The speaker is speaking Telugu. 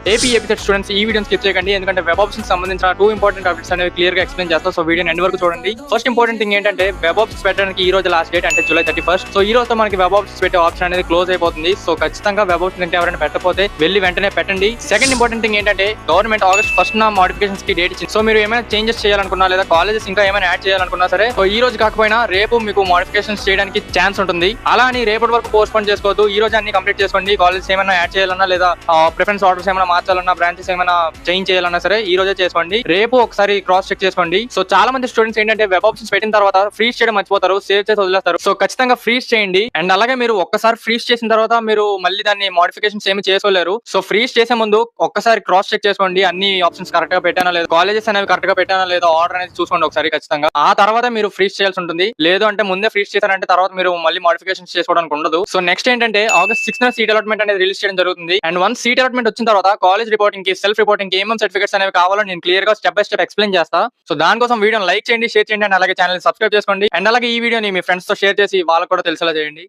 ఏపీ ఎపిసెట్ స్టూడెంట్స్ ఈ వీడియో స్కిప్ చేయకండి, ఎందుకంటే వెబ్ ఆప్షన్స్ సంబంధించిన 2 ఇంపార్టెంట్ అప్డేట్స్ అనేవి క్లియర్ గా ఎక్స్ప్లెయిన్ చేస్తా. సో వీడియో ఎండ్ వరకు చూడండి. ఫస్ట్ ఇంపార్టెంట్ థింగ్ ఏంటంటే వెబ్ ఆప్షన్స్ పెట్టడానికి ఈ రోజు లాస్ట్ డేట్, అంటే జూలై 31st. సో ఈ రోజు మనకి వెబ్ ఆప్షన్స్ పెట్టే ఆప్షన్ అనేది క్లోజ్ అయిపోతుంది. సో ఖచ్చితంగా వెబ్ ఆప్షన్స్ అంటే ఎవరైనా పెట్టకపోతే వెళ్ళి వెంటనే పెట్టండి. సెకండ్ ఇంపార్టెంట్ థింగ్ ఏంటంటే గవర్నమెంట్ ఆగస్ట్ 1st మోడిఫికేషన్స్ కి డేట్ ఇచ్చింది. సో మీరు ఏమైనా చేంజెస్ చేయాలనుకున్నా లేదా కాలేజెస్ ఇంకా ఏమైనా యాడ్ చేయాలనుకున్నా సరే, సో ఈ రోజు కాకపోయినా రేపు మీకు మోడిఫికేషన్స్ చేయడానికి ఛాన్స్ ఉంటుంది. అలా అని రేపటి వరకు పోస్ట్ పోన్ చేసుకోవద్దు. ఈ రోజు అన్ని కంప్లీట్ చేసుకోండి. కాలేజెస్ ఏమైనా యాడ్ చేయాలన్నా లేదా ప్రిఫరెన్స్ ఆర్డర్స్ ఏమైనా మార్చాలన్నా, బ్రాంచెస్ ఏమైనా చేంజ్ చేయాలన్నా సరే ఈ రోజే చేసుకోండి. రేపు ఒకసారి క్రాస్ చెక్ చేసుకోండి. సో చాలా మంది స్టూడెంట్స్ ఏంటంటే వెబ్ ఆప్షన్స్ పెట్టిన తర్వాత ఫ్రీజ్ చేయడం మర్చిపోతారు, సేవ్ చేసి వదిలేస్తారు. సో ఖచ్చితంగా ఫ్రీజ్ చేయండి. అండ్ అలాగే మీరు ఒక్కసారి ఫ్రీజ్ చేసిన తర్వాత మీరు మళ్ళీ దాన్ని మోడిఫికేషన్స్ ఏమి చేసుకోలేరు. సో ఫ్రీజ్ చేసే ముందు ఒక్కసారి క్రాస్ చెక్ చేసుకోండి, అన్ని ఆప్షన్స్ కరెక్ట్ గా పెట్టానా లేదా, కాలేజెస్ అనేవి కరెక్ట్ గా పెట్టానా లేదా, ఆర్డర్ అనేది చూసుకోండి ఒకసారి ఖచ్చితంగా. ఆ తర్వాత మీరు ఫ్రీజ్ చేయాల్సి ఉంటుంది. లేదు అంటే ముందే ఫ్రీజ్ చేశారంటే తర్వాత మీరు మళ్ళీ మోడిఫికేషన్స్ చేసుకోవడానికి ఉండదు. సో నెక్స్ట్ ఏంటంటే ఆగస్ట్ 6th సీట్ అలాట్మెంట్ అనేది రిలీజ్ చేయడం జరుగుతుంది. అండ్ వన్స్ సీట్ అలాట్మెంట్ వచ్చిన తర్వాత కాలేజ్ రిపోర్టింగ్ కి, సెల్ఫ్ రిపోర్టింగ్ కి ఏమేం సర్టిఫికేట్స్ అనేవి కావాలో నేను క్లియర్ గా స్టెప్ బై స్టెప్ ఎక్స్ప్లెయిన్ చేస్తా. సో దానికోసం వీడియోని లైక్ చేయండి, షేర్ చేయండి, అండ్ అలాగే ఛానల్ సబ్స్క్రైబ్ చేసుకోండి. అండ్ అలాగే ఈ వీడియోని మీ ఫ్రెండ్స్ తో షేర్ చేసి వాళ్ళకి కూడా తెలిసేలా చేయండి.